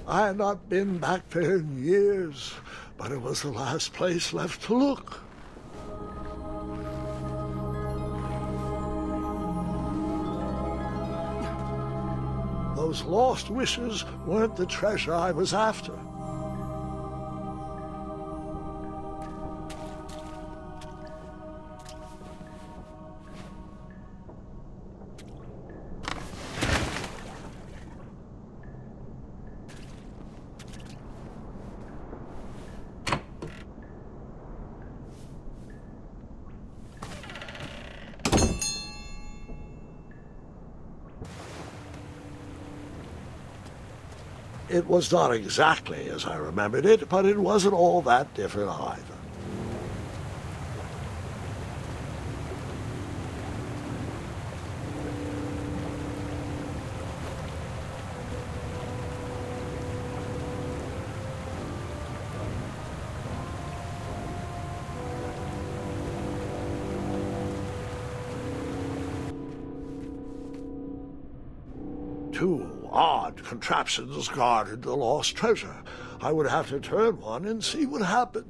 I had not been back there in years, but it was the last place left to look. Those lost wishes weren't the treasure I was after. It was not exactly as I remembered it, but it wasn't all that different either. Two odd contraptions guarded the lost treasure. I would have to turn one and see what happened.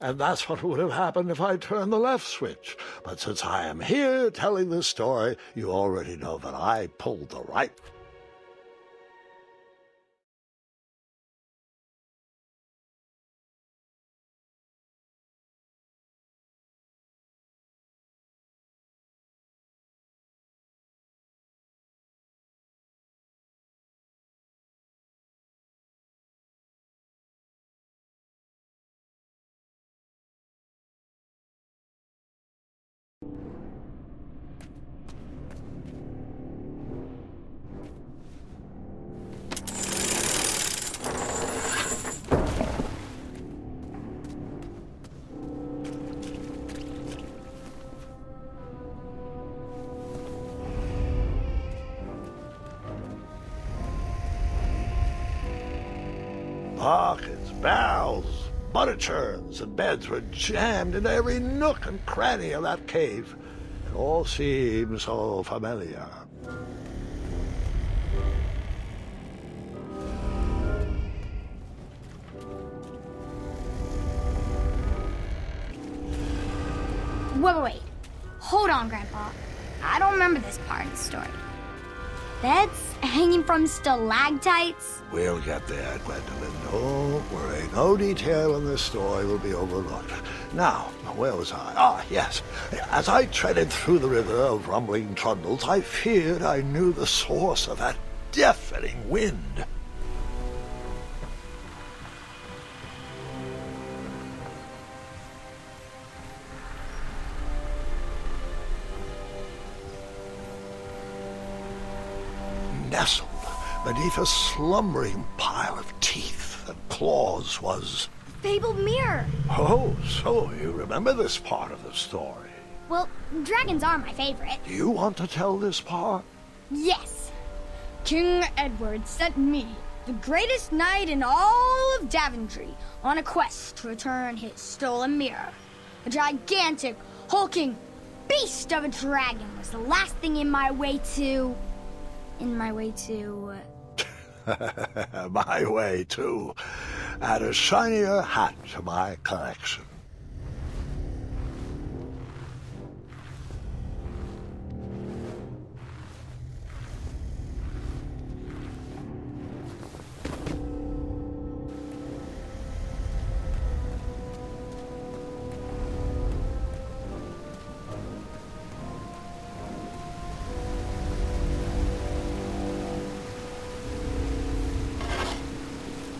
And that's what would have happened if I turned the left switch. But since I am here telling this story, you already know that I pulled the right. Buckets, barrels, butter churns, and beds were jammed into every nook and cranny of that cave. It all seemed so familiar. Wait. Hold on, Grandpa. I don't remember this part of the story. Beds hanging from stalactites? We'll get there, Gwendolyn. Don't worry. No detail in this story will be overlooked. Now, where was I? Ah, yes. As I treaded through the river of rumbling trundles, I feared I knew the source of that deafening wind. Nestled beneath a slumbering pile of teeth and claws was... Fabled mirror! Oh, so you remember this part of the story? Well, dragons are my favorite. Do you want to tell this part? Yes! King Edward sent me, the greatest knight in all of Daventry, on a quest to return his stolen mirror. A gigantic, hulking beast of a dragon was the last thing in my way to... My way to add a shinier hat to my collection.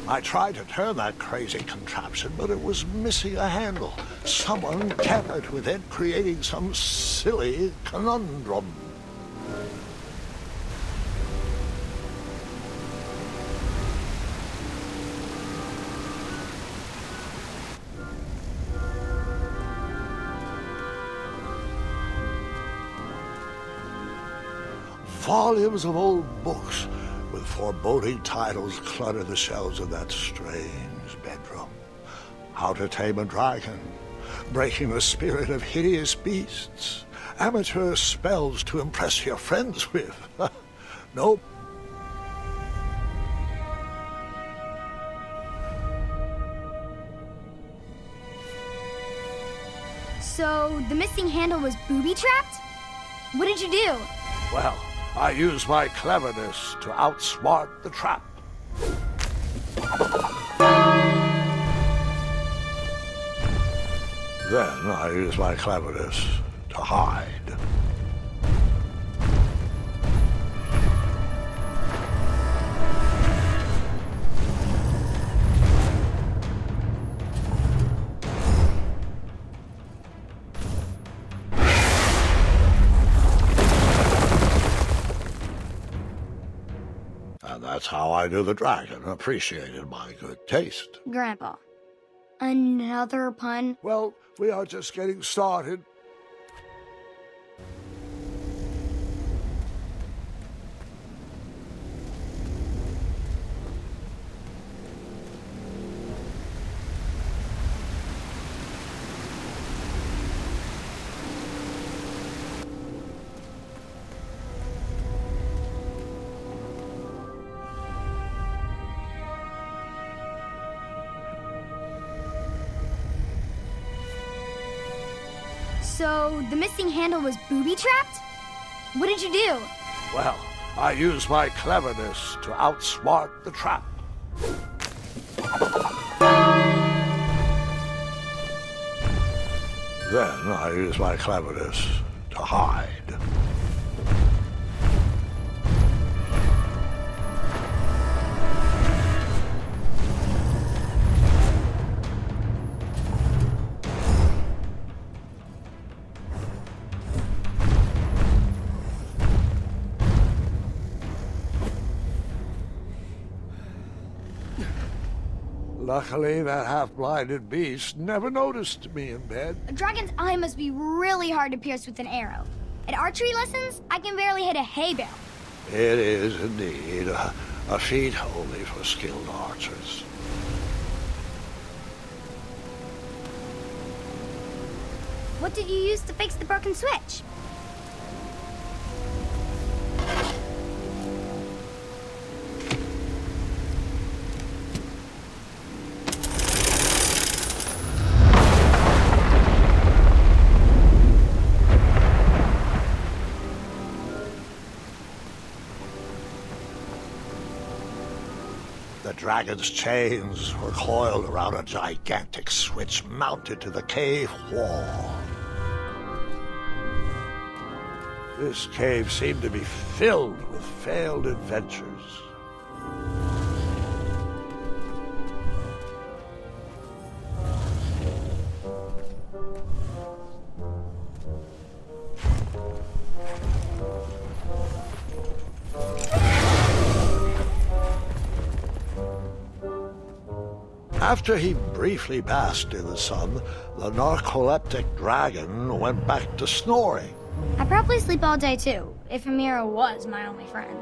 I tried to turn that crazy contraption, but it was missing a handle. Someone tampered with it, creating some silly conundrum. Volumes of old books with foreboding titles clutter the shelves of that strange bedroom. How to Tame a Dragon, Breaking the Spirit of Hideous Beasts, Amateur Spells to Impress Your Friends with. Nope. So, the missing handle was booby-trapped? What did you do? Well, I used my cleverness to outsmart the trap. Then I used my cleverness to hide. And that's how I knew the dragon appreciated my good taste. Grandpa, another pun? Well, we are just getting started. So, the missing handle was booby-trapped? What did you do? Well, I used my cleverness to outsmart the trap. Then I used my cleverness to hide. Luckily, that half-blinded beast never noticed me in bed. A dragon's eye must be really hard to pierce with an arrow. At archery lessons, I can barely hit a hay bale. It is indeed a feat only for skilled archers. What did you use to fix the broken switch? The dragon's chains were coiled around a gigantic switch mounted to the cave wall. This cave seemed to be filled with failed adventures. After he briefly basked in the sun, the narcoleptic dragon went back to snoring. I probably sleep all day too, if Amira was my only friend.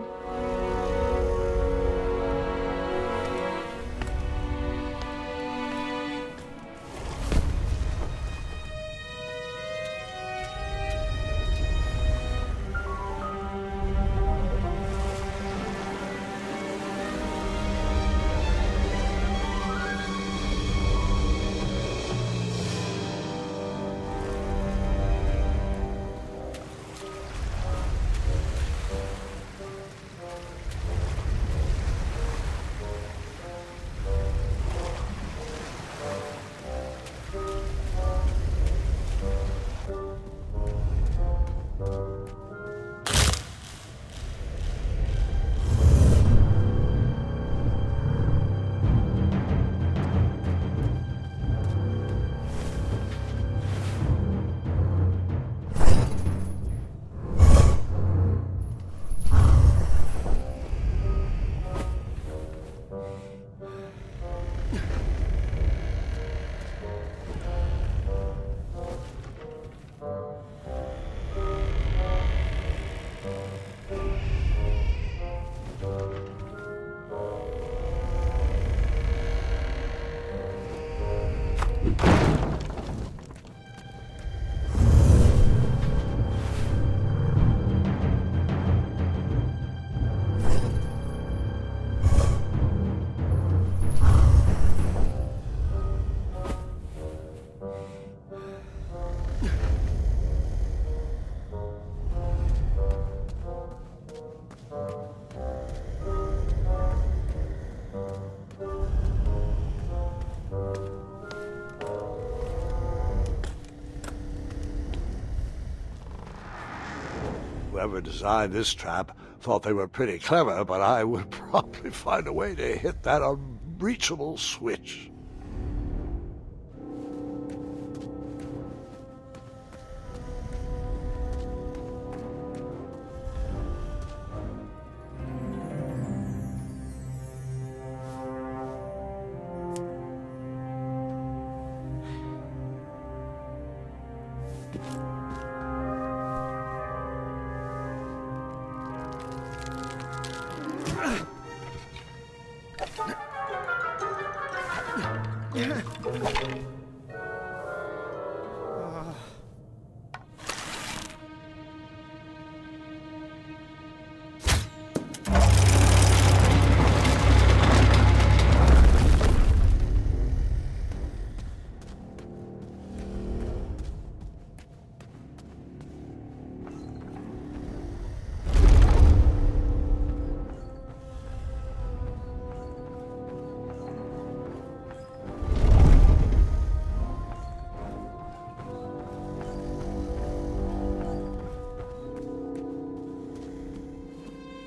Whoever designed this trap thought they were pretty clever, but I would probably find a way to hit that unreachable switch.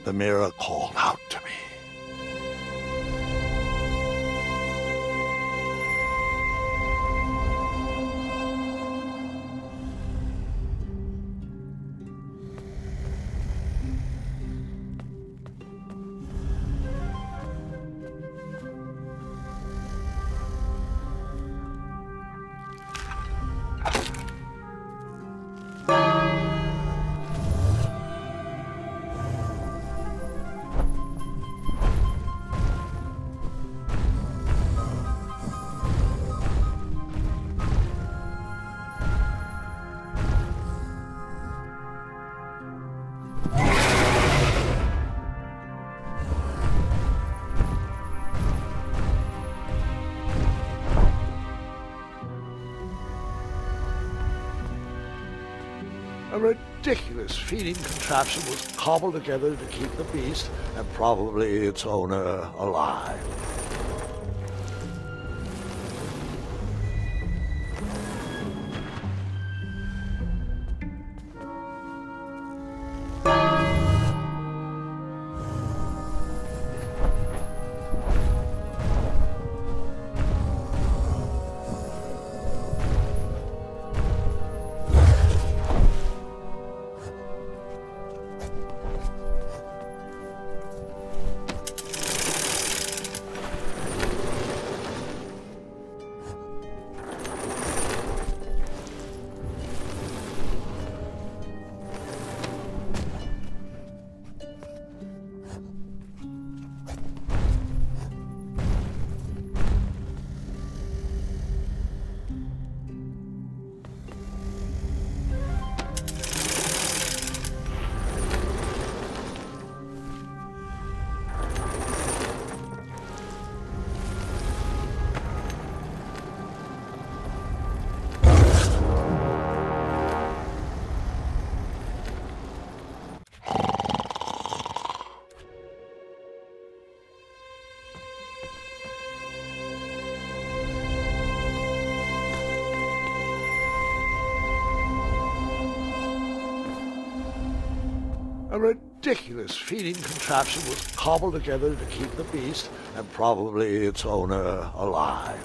The mirror called out to me. A ridiculous feeding contraption was cobbled together to keep the beast, and probably its owner, alive. A ridiculous feeding contraption was cobbled together to keep the beast, and probably its owner, alive.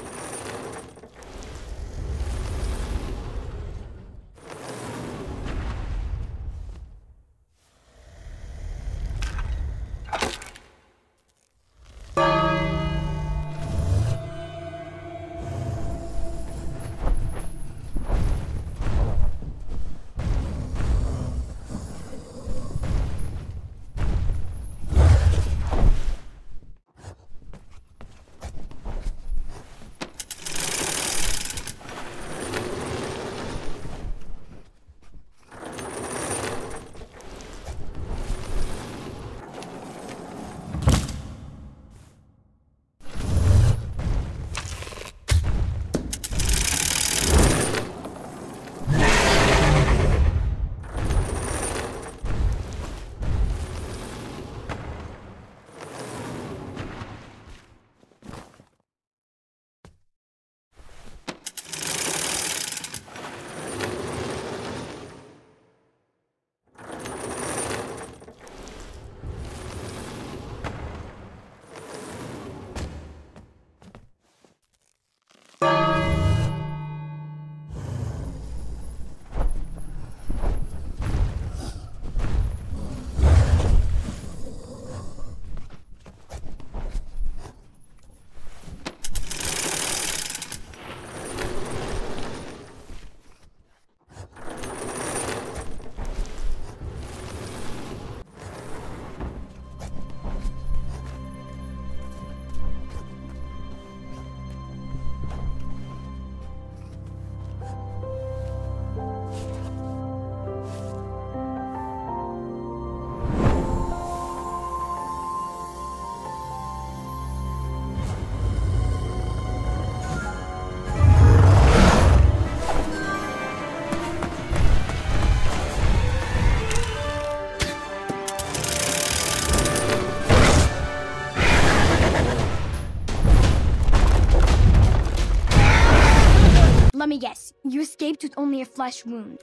me guess. You escaped with only a flesh wound.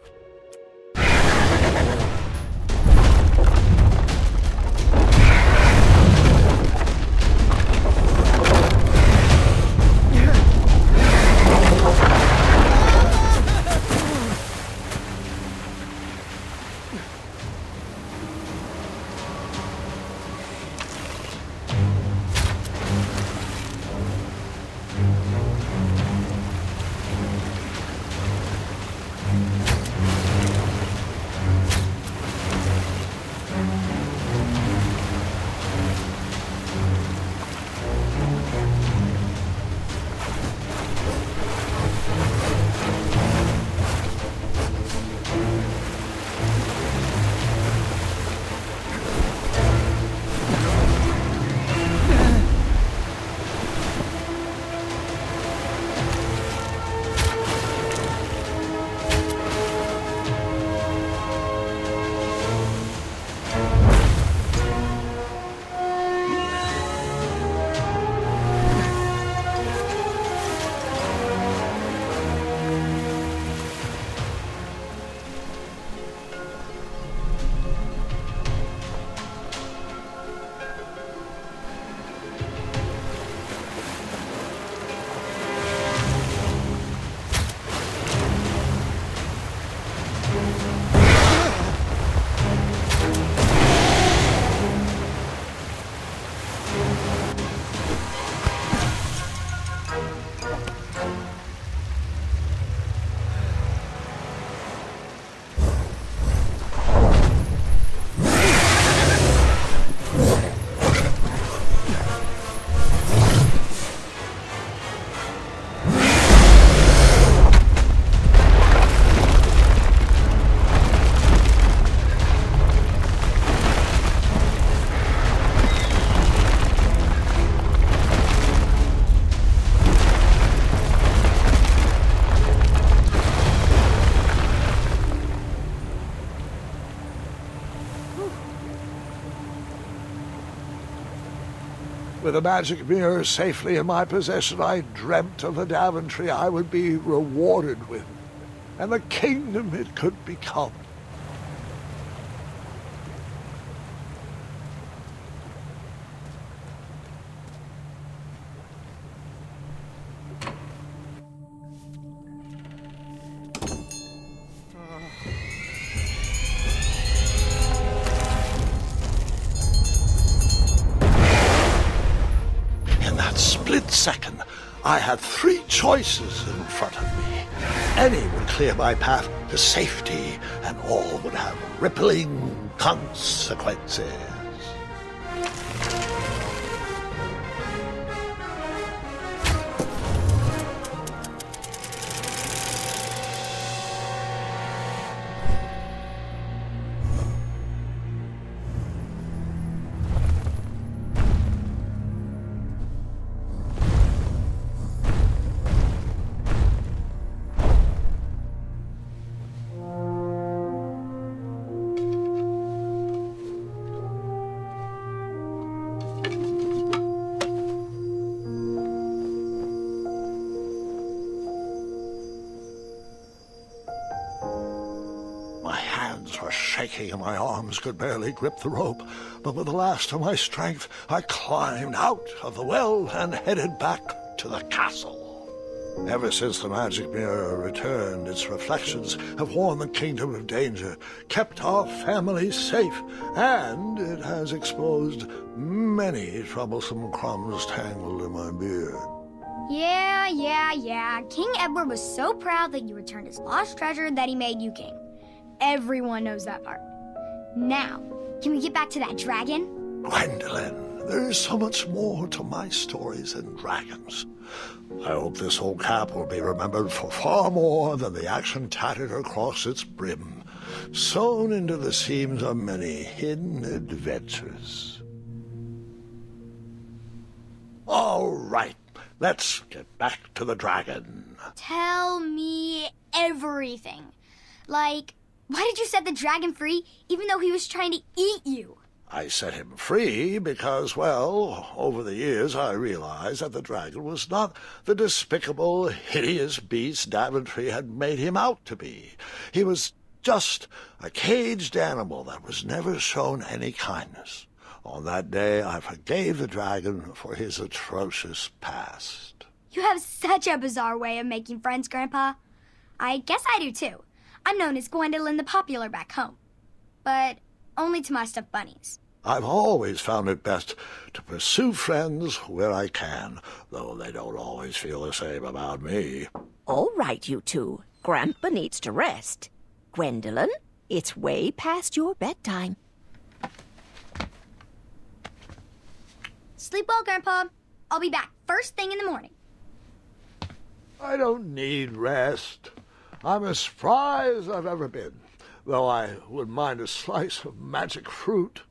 With the magic mirror safely in my possession, I dreamt of the Daventry I would be rewarded with, and the kingdom it could become. Split second, I had three choices in front of me. Any would clear my path to safety, and all would have rippling consequences. Shaking and my arms could barely grip the rope, but with the last of my strength I climbed out of the well and headed back to the castle. Ever since the magic mirror returned, its reflections have warned the kingdom of danger, kept our family safe, and it has exposed many troublesome crumbs tangled in my beard. Yeah. King Edward was so proud that you returned his lost treasure that he made you king. Everyone knows that part. Now, can we get back to that dragon? Gwendolyn, there is so much more to my stories than dragons. I hope this old cap will be remembered for far more than the action tattered across its brim, sewn into the seams of many hidden adventures. All right, let's get back to the dragon. Tell me everything. Like, why did you set the dragon free even though he was trying to eat you? I set him free because, well, over the years I realized that the dragon was not the despicable, hideous beast Daventry had made him out to be. He was just a caged animal that was never shown any kindness. On that day I forgave the dragon for his atrocious past. You have such a bizarre way of making friends, Grandpa. I guess I do too. I'm known as Gwendolyn the Popular back home. But only to my stuffed bunnies. I've always found it best to pursue friends where I can, though they don't always feel the same about me. All right, you two. Grandpa needs to rest. Gwendolyn, it's way past your bedtime. Sleep well, Grandpa. I'll be back first thing in the morning. I don't need rest. I'm as spry as I've ever been, though I wouldn't mind a slice of magic fruit.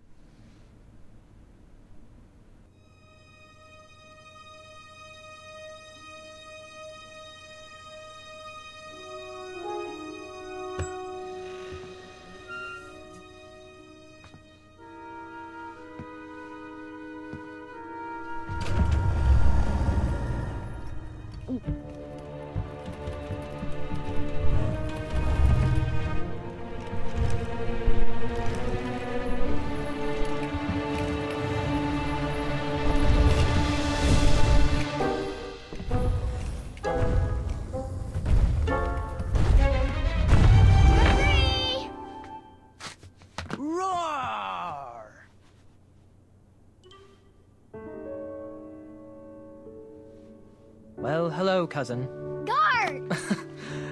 Well, hello, cousin. Guard!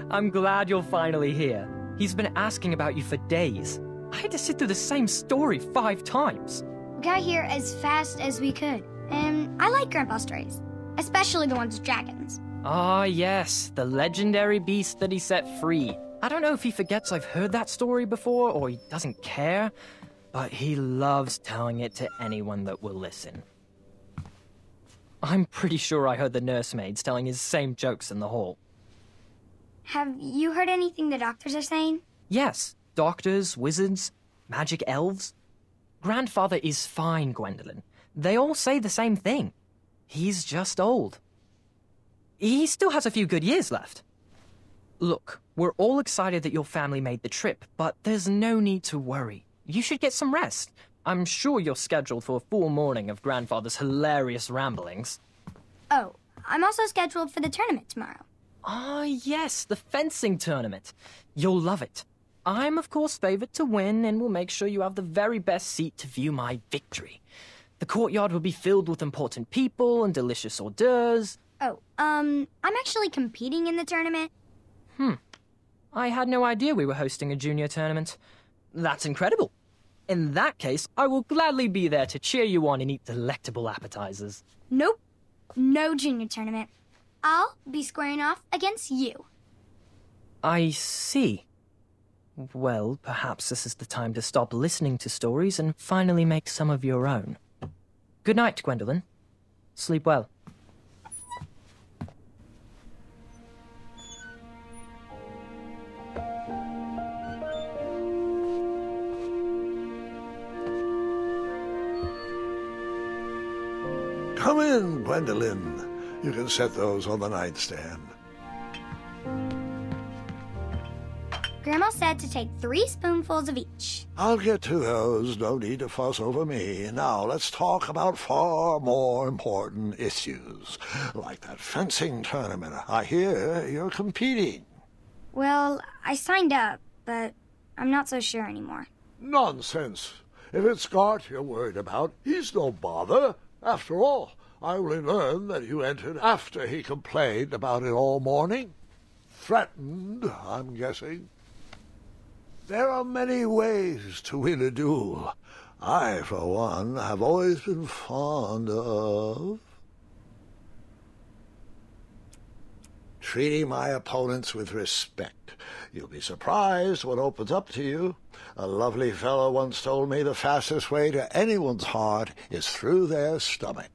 I'm glad you're finally here. He's been asking about you for days. I had to sit through the same story 5 times. We got here as fast as we could. And I like Grandpa's stories, especially the ones with dragons. Ah, yes, the legendary beast that he set free. I don't know if he forgets I've heard that story before or he doesn't care, but he loves telling it to anyone that will listen. I'm pretty sure I heard the nursemaids telling his same jokes in the hall. Have you heard anything the doctors are saying? Yes, doctors, wizards, magic elves. Grandfather is fine, Gwendolyn. They all say the same thing. He's just old. He still has a few good years left. Look, we're all excited that your family made the trip, but there's no need to worry. You should get some rest. I'm sure you're scheduled for a full morning of Grandfather's hilarious ramblings. Oh, I'm also scheduled for the tournament tomorrow. Ah, yes, the fencing tournament. You'll love it. I'm, of course, favored to win and will make sure you have the very best seat to view my victory. The courtyard will be filled with important people and delicious hors d'oeuvres. Oh, I'm actually competing in the tournament. I had no idea we were hosting a junior tournament. That's incredible. In that case, I will gladly be there to cheer you on and eat delectable appetizers. Nope, no junior tournament. I'll be squaring off against you. I see. Well, perhaps this is the time to stop listening to stories and finally make some of your own. Good night, Gwendolyn. Sleep well. Come in, Gwendolyn. You can set those on the nightstand. Grandma said to take 3 spoonfuls of each. I'll get to those. No need to fuss over me. Now, let's talk about far more important issues, like that fencing tournament. I hear you're competing. Well, I signed up, but I'm not so sure anymore. Nonsense. If it's Gart you're worried about, he's no bother. After all, I only learned that you entered after he complained about it all morning. Threatened, I'm guessing. There are many ways to win a duel. I, for one, have always been fond of treating my opponents with respect. You'll be surprised what opens up to you. A lovely fellow once told me the fastest way to anyone's heart is through their stomach.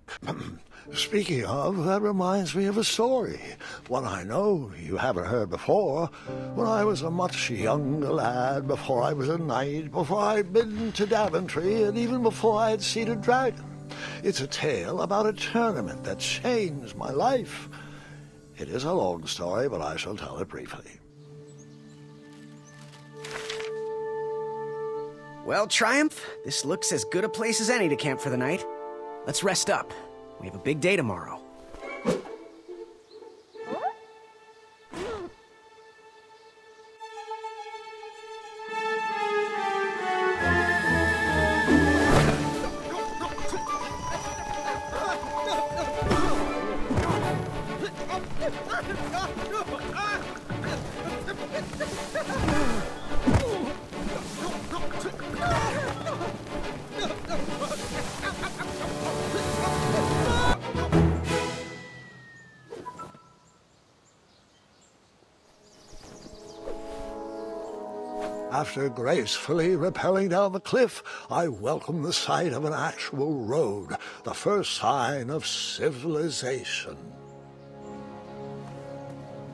Speaking of, that reminds me of a story. One I know you haven't heard before. When I was a much younger lad, before I was a knight, before I'd been to Daventry, and even before I had seen a dragon. It's a tale about a tournament that changed my life. It is a long story, but I shall tell it briefly. Well, Triumph, this looks as good a place as any to camp for the night. Let's rest up. We have a big day tomorrow. After gracefully rappelling down the cliff, I welcomed the sight of an actual road, the first sign of civilization.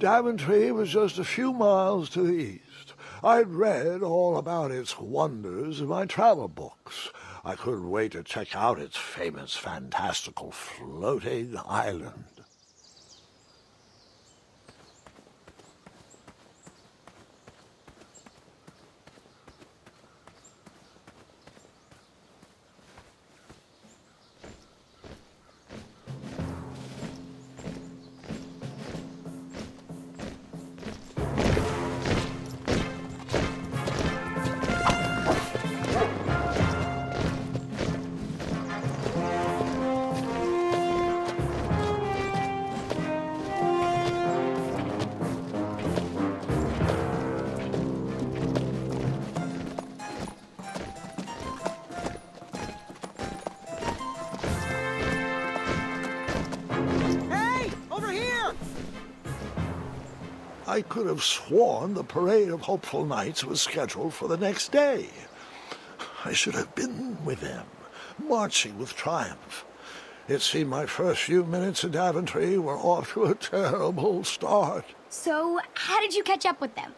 Daventry was just a few miles to the east. I'd read all about its wonders in my travel books. I couldn't wait to check out its famous, fantastical floating island. I could have sworn the parade of hopeful knights was scheduled for the next day. I should have been with them, marching with triumph. It seemed my first few minutes in Daventry were off to a terrible start. So, how did you catch up with them?